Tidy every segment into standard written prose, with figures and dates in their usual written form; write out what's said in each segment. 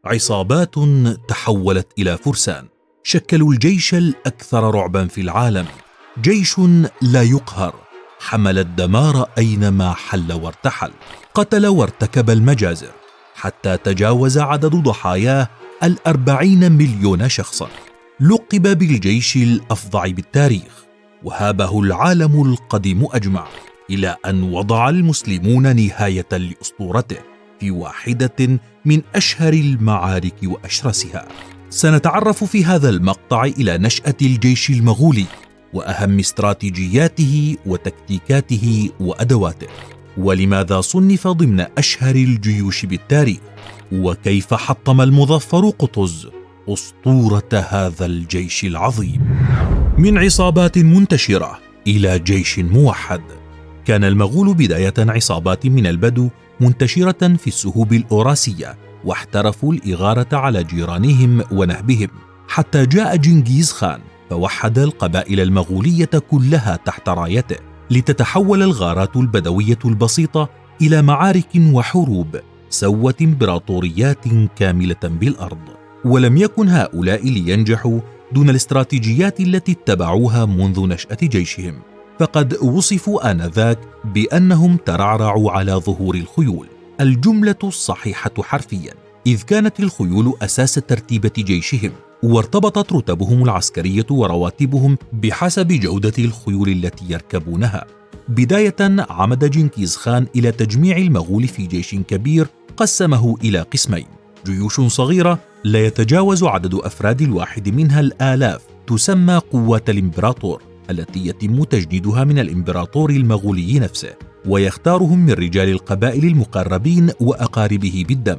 عصابات تحولت إلى فرسان شكلوا الجيش الأكثر رعبا في العالم. جيش لا يقهر، حمل الدمار أينما حل وارتحل، قتل وارتكب المجازر، حتى تجاوز عدد ضحاياه 40 مليون شخصا. لقب بالجيش الأفظع بالتاريخ، وهابه العالم القديم أجمع، إلى أن وضع المسلمون نهاية لأسطورته في واحدة من أشهر المعارك وأشرسها. سنتعرف في هذا المقطع إلى نشأة الجيش المغولي وأهم استراتيجياته وتكتيكاته وأدواته، ولماذا صنف ضمن أشهر الجيوش بالتاريخ، وكيف حطم المظفر قطز أسطورة هذا الجيش العظيم. من عصابات منتشرة إلى جيش موحد. كان المغول بداية عصابات من البدو منتشرة في السهوب الأوراسية، واحترفوا الإغارة على جيرانهم ونهبهم، حتى جاء جنكيز خان فوحد القبائل المغولية كلها تحت رايته، لتتحول الغارات البدوية البسيطة إلى معارك وحروب سوت إمبراطوريات كاملة بالأرض. ولم يكن هؤلاء لينجحوا دون الاستراتيجيات التي اتبعوها منذ نشأة جيشهم، فقد وصفوا آنذاك بأنهم ترعرعوا على ظهور الخيول، الجملة الصحيحة حرفيا، إذ كانت الخيول أساس ترتيبة جيشهم، وارتبطت رتبهم العسكرية ورواتبهم بحسب جودة الخيول التي يركبونها. بداية عمد جنكيز خان إلى تجميع المغول في جيش كبير قسمه إلى قسمين: جيوش صغيرة لا يتجاوز عدد أفراد الواحد منها الآلاف، تسمى قوات الإمبراطور، التي يتم تجنيدها من الإمبراطور المغولي نفسه، ويختارهم من رجال القبائل المقربين وأقاربه بالدم.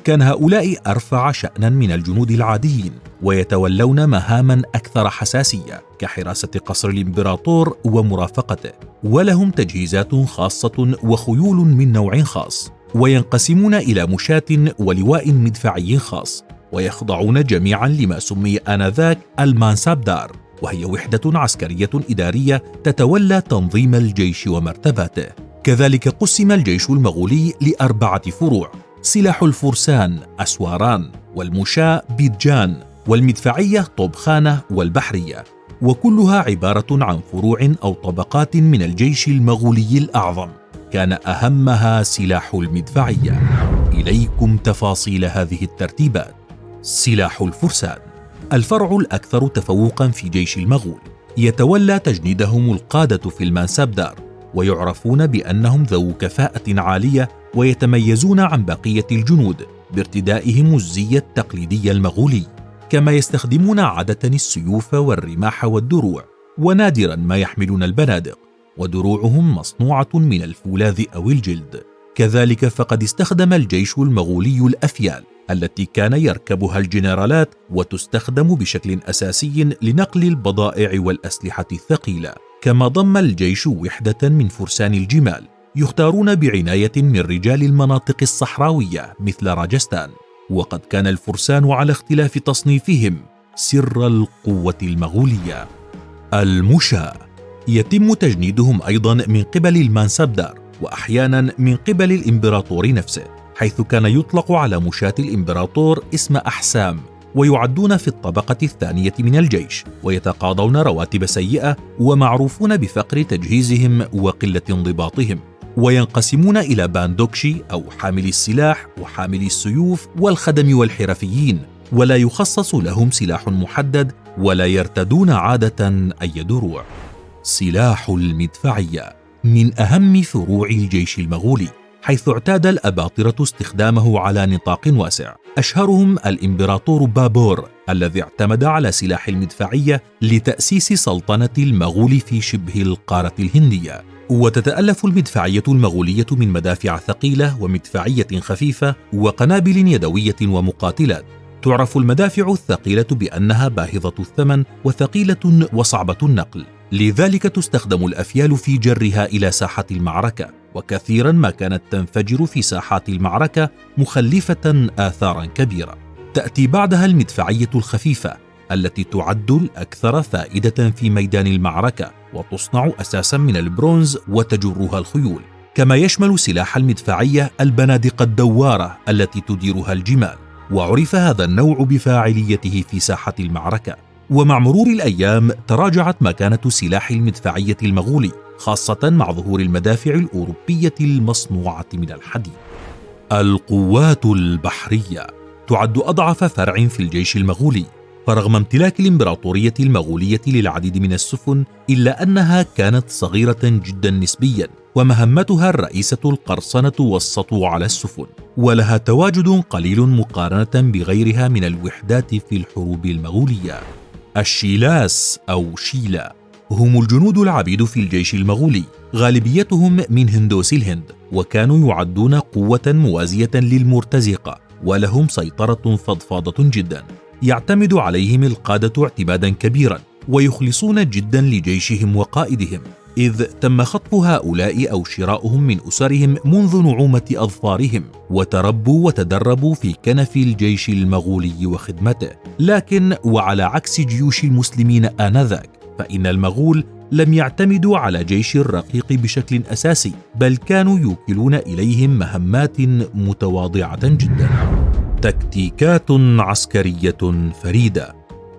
كان هؤلاء أرفع شأنا من الجنود العاديين، ويتولون مهاما أكثر حساسية كحراسة قصر الإمبراطور ومرافقته، ولهم تجهيزات خاصة وخيول من نوع خاص، وينقسمون إلى مشاة ولواء مدفعي خاص، ويخضعون جميعا لما سمي آنذاك المانسابدار، وهي وحدة عسكرية إدارية تتولى تنظيم الجيش ومرتباته. كذلك قسم الجيش المغولي ل4 فروع: سلاح الفرسان أسواران، والمشاة بيدجان، والمدفعية طوبخانة، والبحرية، وكلها عبارة عن فروع أو طبقات من الجيش المغولي الأعظم، كان أهمها سلاح المدفعية. إليكم تفاصيل هذه الترتيبات. سلاح الفرسان الفرع الأكثر تفوقا في جيش المغول، يتولى تجنيدهم القادة في المانسابدار، ويعرفون بأنهم ذو كفاءة عالية، ويتميزون عن بقية الجنود بارتدائهم الزي التقليدي المغولي، كما يستخدمون عادة السيوف والرماح والدروع، ونادرا ما يحملون البنادق، ودروعهم مصنوعة من الفولاذ أو الجلد. كذلك فقد استخدم الجيش المغولي الأفيال التي كان يركبها الجنرالات، وتستخدم بشكل أساسي لنقل البضائع والأسلحة الثقيلة. كما ضم الجيش وحدة من فرسان الجمال يختارون بعناية من رجال المناطق الصحراوية مثل راجستان، وقد كان الفرسان على اختلاف تصنيفهم سر القوة المغولية. المشاة يتم تجنيدهم أيضا من قبل المانسابدار، وأحيانا من قبل الإمبراطور نفسه، حيث كان يطلق على مشاة الإمبراطور اسم أحسام، ويعدون في الطبقة الثانية من الجيش، ويتقاضون رواتب سيئة، ومعروفون بفقر تجهيزهم وقلة انضباطهم، وينقسمون إلى باندوكشي أو حاملي السلاح وحاملي السيوف والخدم والحرفيين، ولا يخصص لهم سلاح محدد، ولا يرتدون عادة أي دروع. سلاح المدفعية من أهم فروع الجيش المغولي، حيث اعتاد الأباطرة استخدامه على نطاق واسع، أشهرهم الإمبراطور بابور الذي اعتمد على سلاح المدفعية لتأسيس سلطنة المغول في شبه القارة الهندية. وتتألف المدفعية المغولية من مدافع ثقيلة ومدفعية خفيفة وقنابل يدوية ومقاتلات. تعرف المدافع الثقيلة بأنها باهظة الثمن وثقيلة وصعبة النقل، لذلك تستخدم الأفيال في جرها إلى ساحة المعركة، وكثيرا ما كانت تنفجر في ساحات المعركة مخلفة آثارا كبيرة. تأتي بعدها المدفعية الخفيفة التي تعد الأكثر فائدة في ميدان المعركة، وتصنع أساسا من البرونز وتجرها الخيول. كما يشمل سلاح المدفعية البنادق الدوارة التي تديرها الجمال، وعرف هذا النوع بفاعليته في ساحة المعركة. ومع مرور الأيام تراجعت مكانة سلاح المدفعية المغولي، خاصة مع ظهور المدافع الأوروبية المصنوعة من الحديد. القوات البحرية تعد أضعف فرع في الجيش المغولي، فرغم امتلاك الإمبراطورية المغولية للعديد من السفن إلا أنها كانت صغيرة جدا نسبيا، ومهمتها الرئيسة القرصنة والسطو على السفن، ولها تواجد قليل مقارنة بغيرها من الوحدات في الحروب المغولية. الشيلاس أو شيلا هم الجنود العبيد في الجيش المغولي، غالبيتهم من هندوس الهند، وكانوا يعدون قوة موازية للمرتزقة، ولهم سيطرة فضفاضة جدا يعتمد عليهم القادة اعتمادا كبيرا، ويخلصون جدا لجيشهم وقائدهم، إذ تم خطف هؤلاء أو شراؤهم من أسرهم منذ نعومة أظفارهم، وتربوا وتدربوا في كنف الجيش المغولي وخدمته. لكن وعلى عكس جيوش المسلمين آنذاك، فإن المغول لم يعتمدوا على جيش الرقيق بشكل أساسي، بل كانوا يوكلون إليهم مهمات متواضعة جدا. تكتيكات عسكرية فريدة.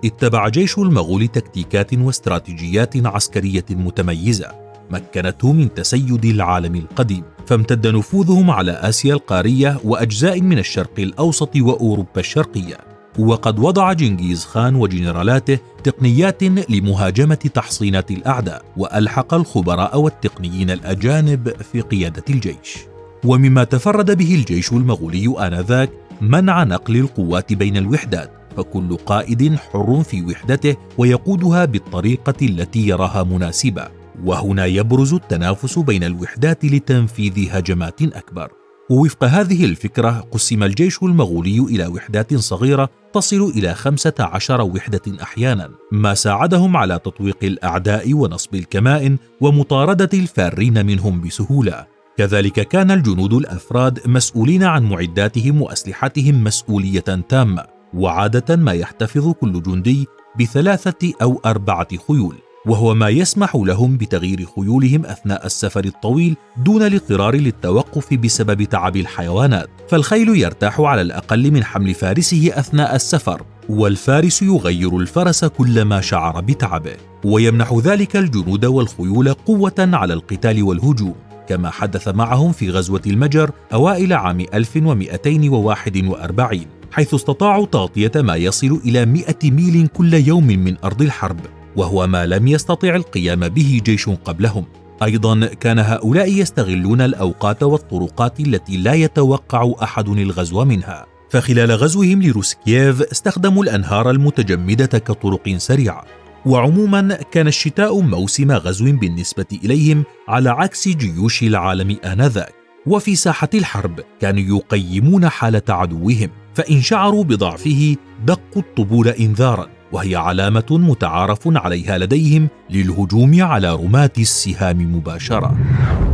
اتبع جيش المغول تكتيكات واستراتيجيات عسكرية متميزة مكنته من تسيد العالم القديم، فامتد نفوذهم على آسيا القارية وأجزاء من الشرق الأوسط وأوروبا الشرقية. وقد وضع جنغيز خان وجنرالاته تقنيات لمهاجمة تحصينات الأعداء، وألحق الخبراء والتقنيين الأجانب في قيادة الجيش. ومما تفرد به الجيش المغولي آنذاك منع نقل القوات بين الوحدات، فكل قائد حر في وحدته ويقودها بالطريقة التي يراها مناسبة، وهنا يبرز التنافس بين الوحدات لتنفيذ هجمات أكبر. ووفق هذه الفكرة قسم الجيش المغولي إلى وحدات صغيرة تصل إلى 15 وحدة أحيانا، ما ساعدهم على تطويق الأعداء ونصب الكمائن ومطاردة الفارين منهم بسهولة. كذلك كان الجنود الأفراد مسؤولين عن معداتهم وأسلحتهم مسؤولية تامة، وعادة ما يحتفظ كل جندي ب3 أو 4 خيول، وهو ما يسمح لهم بتغيير خيولهم أثناء السفر الطويل دون الاضطرار للتوقف بسبب تعب الحيوانات، فالخيل يرتاح على الأقل من حمل فارسه أثناء السفر، والفارس يغير الفرس كلما شعر بتعبه، ويمنح ذلك الجنود والخيول قوة على القتال والهجوم، كما حدث معهم في غزوة المجر أوائل عام 1241، حيث استطاعوا تغطية ما يصل إلى 100 ميل كل يوم من أرض الحرب، وهو ما لم يستطع القيام به جيش قبلهم. أيضا كان هؤلاء يستغلون الأوقات والطرقات التي لا يتوقع أحد الغزو منها، فخلال غزوهم لروسكييف استخدموا الأنهار المتجمدة كطرق سريعة. وعموما كان الشتاء موسم غزو بالنسبة إليهم على عكس جيوش العالم آنذاك، وفي ساحة الحرب كانوا يقيمون حالة عدوهم، فإن شعروا بضعفه دقوا الطبول إنذارا، وهي علامة متعارف عليها لديهم للهجوم على رماة السهام مباشرة.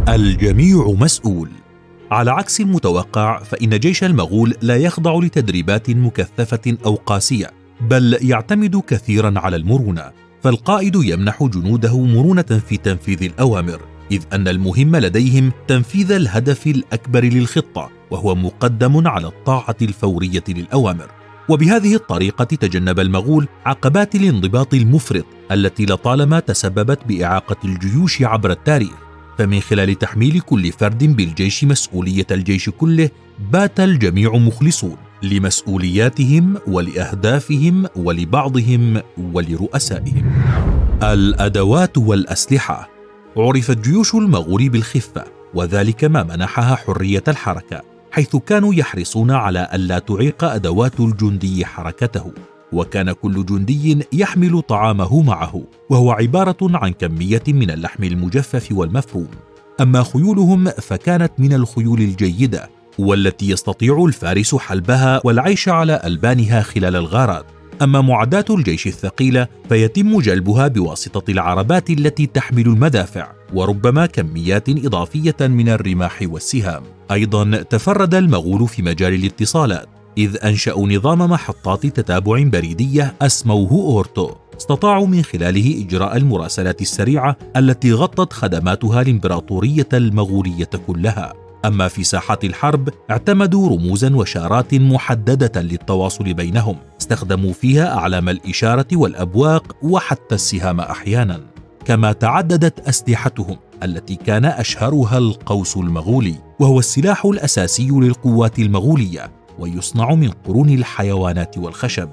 الجميع مسؤول. على عكس المتوقع، فإن جيش المغول لا يخضع لتدريبات مكثفة أو قاسية، بل يعتمد كثيرا على المرونة، فالقائد يمنح جنوده مرونة في تنفيذ الأوامر، إذ أن المهم لديهم تنفيذ الهدف الأكبر للخطة، وهو مقدم على الطاعة الفورية للأوامر. وبهذه الطريقة تجنب المغول عقبات الانضباط المفرط التي لطالما تسببت بإعاقة الجيوش عبر التاريخ، فمن خلال تحميل كل فرد بالجيش مسؤولية الجيش كله بات الجميع مخلصون لمسؤولياتهم ولأهدافهم ولبعضهم ولرؤسائهم. الأدوات والأسلحة. عرفت جيوش المغول بالخفة، وذلك ما منحها حرية الحركة، حيث كانوا يحرصون على ألا تعيق أدوات الجندي حركته، وكان كل جندي يحمل طعامه معه، وهو عبارة عن كمية من اللحم المجفف والمفروم. أما خيولهم فكانت من الخيول الجيدة، والتي يستطيع الفارس حلبها والعيش على ألبانها خلال الغارات. أما معدات الجيش الثقيلة فيتم جلبها بواسطة العربات التي تحمل المدافع، وربما كميات إضافية من الرماح والسهام. أيضا تفرد المغول في مجال الاتصالات، إذ أنشأوا نظام محطات تتابع بريدية أسموه أورتو، استطاعوا من خلاله إجراء المراسلات السريعة التي غطت خدماتها الإمبراطورية المغولية كلها. أما في ساحات الحرب اعتمدوا رموزا وشارات محددة للتواصل بينهم، استخدموا فيها أعلام الإشارة والأبواق وحتى السهام أحيانا. كما تعددت أسلحتهم التي كان أشهرها القوس المغولي، وهو السلاح الأساسي للقوات المغولية، ويصنع من قرون الحيوانات والخشب.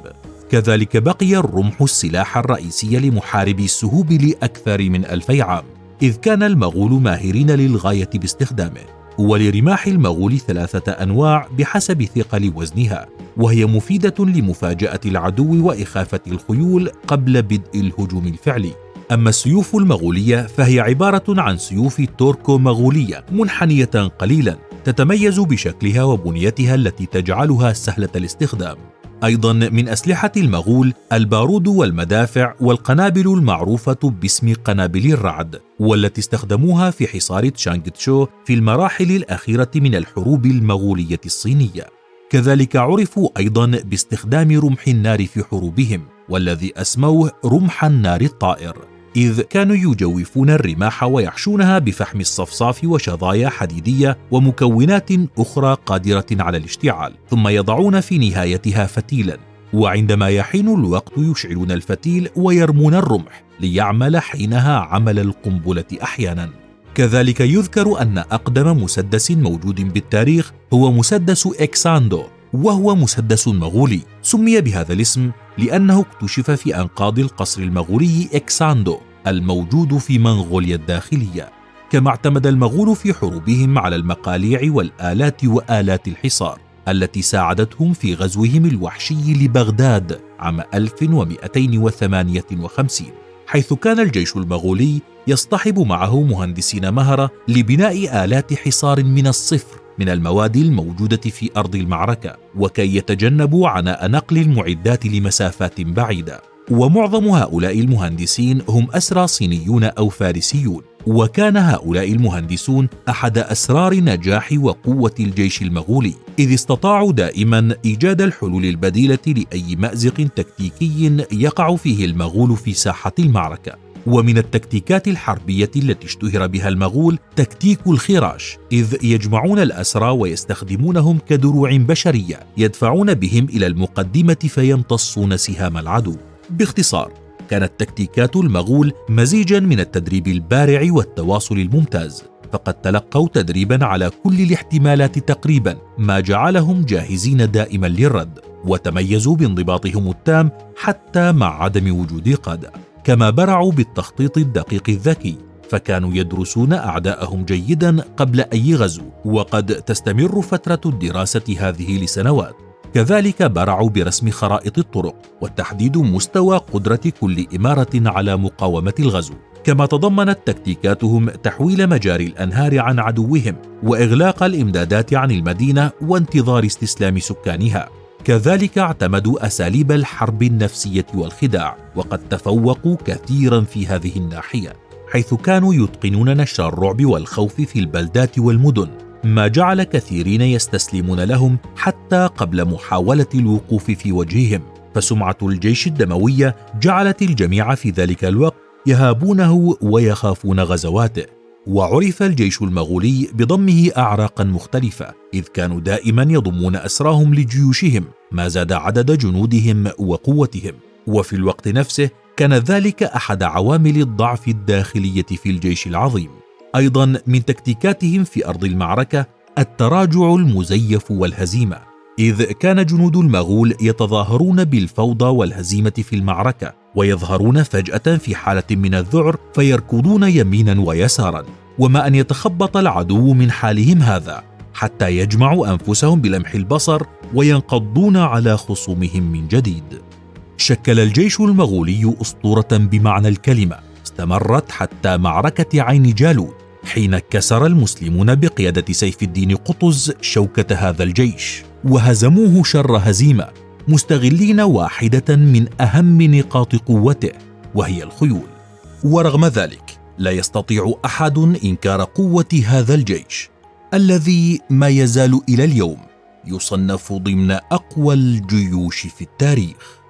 كذلك بقي الرمح السلاح الرئيسي لمحاربي السهوب لأكثر من 2000 عام، إذ كان المغول ماهرين للغاية باستخدامه. ولرماح المغول 3 أنواع بحسب ثقل وزنها، وهي مفيدة لمفاجأة العدو وإخافة الخيول قبل بدء الهجوم الفعلي. أما السيوف المغولية فهي عبارة عن سيوف توركو مغولية منحنية قليلا، تتميز بشكلها وبنيتها التي تجعلها سهلة الاستخدام. أيضا من أسلحة المغول البارود والمدافع والقنابل المعروفة باسم قنابل الرعد، والتي استخدموها في حصار تشانغ تشو في المراحل الأخيرة من الحروب المغولية الصينية. كذلك عرفوا أيضا باستخدام رمح النار في حروبهم، والذي أسموه رمح النار الطائر، إذ كانوا يجوفون الرماح ويحشونها بفحم الصفصاف وشظايا حديدية ومكونات أخرى قادرة على الاشتعال، ثم يضعون في نهايتها فتيلا، وعندما يحين الوقت يشعلون الفتيل ويرمون الرمح ليعمل حينها عمل القنبلة أحيانا. كذلك يذكر أن أقدم مسدس موجود بالتاريخ هو مسدس إكساندو، وهو مسدس مغولي سمي بهذا الاسم لأنه اكتشف في أنقاض القصر المغولي إكساندو الموجود في منغوليا الداخلية. كما اعتمد المغول في حروبهم على المقاليع والآلات وآلات الحصار التي ساعدتهم في غزوهم الوحشي لبغداد عام 1258، حيث كان الجيش المغولي يصطحب معه مهندسين مهرة لبناء آلات حصار من الصفر من المواد الموجودة في أرض المعركة، وكي يتجنبوا عناء نقل المعدات لمسافات بعيدة. ومعظم هؤلاء المهندسين هم أسرى صينيون أو فارسيون، وكان هؤلاء المهندسون أحد أسرار نجاح وقوة الجيش المغولي، إذ استطاعوا دائما إيجاد الحلول البديلة لأي مأزق تكتيكي يقع فيه المغول في ساحة المعركة. ومن التكتيكات الحربية التي اشتهر بها المغول تكتيك الخراش، إذ يجمعون الأسرى ويستخدمونهم كدروع بشرية يدفعون بهم إلى المقدمة فيمتصون سهام العدو. باختصار، كانت تكتيكات المغول مزيجا من التدريب البارع والتواصل الممتاز، فقد تلقوا تدريبا على كل الاحتمالات تقريبا، ما جعلهم جاهزين دائما للرد، وتميزوا بانضباطهم التام حتى مع عدم وجود قادة. كما برعوا بالتخطيط الدقيق الذكي، فكانوا يدرسون أعداءهم جيدا قبل أي غزو، وقد تستمر فترة الدراسة هذه لسنوات. كذلك برعوا برسم خرائط الطرق وتحديد مستوى قدرة كل إمارة على مقاومة الغزو. كما تضمنت تكتيكاتهم تحويل مجاري الأنهار عن عدوهم، وإغلاق الإمدادات عن المدينة وانتظار استسلام سكانها. كذلك اعتمدوا أساليب الحرب النفسية والخداع، وقد تفوقوا كثيرا في هذه الناحية، حيث كانوا يتقنون نشر الرعب والخوف في البلدات والمدن، ما جعل كثيرين يستسلمون لهم حتى قبل محاولة الوقوف في وجههم. فسمعة الجيش الدموية جعلت الجميع في ذلك الوقت يهابونه ويخافون غزواته. وعرف الجيش المغولي بضمه أعراقا مختلفة، إذ كانوا دائما يضمون أسراهم لجيوشهم، ما زاد عدد جنودهم وقوتهم. وفي الوقت نفسه كان ذلك أحد عوامل الضعف الداخلية في الجيش العظيم. أيضا من تكتيكاتهم في أرض المعركة التراجع المزيف والهزيمة، إذ كان جنود المغول يتظاهرون بالفوضى والهزيمة في المعركة، ويظهرون فجأة في حالة من الذعر فيركضون يمينا ويسارا، وما أن يتخبط العدو من حالهم هذا حتى يجمعوا أنفسهم بلمح البصر وينقضون على خصومهم من جديد. شكل الجيش المغولي أسطورة بمعنى الكلمة، استمرت حتى معركة عين جالوت، حين كسر المسلمون بقيادة سيف الدين قطز شوكة هذا الجيش وهزموه شر هزيمة، مستغلين واحدة من أهم نقاط قوته وهي الخيول. ورغم ذلك لا يستطيع أحد إنكار قوة هذا الجيش الذي ما يزال إلى اليوم يصنف ضمن أقوى الجيوش في التاريخ.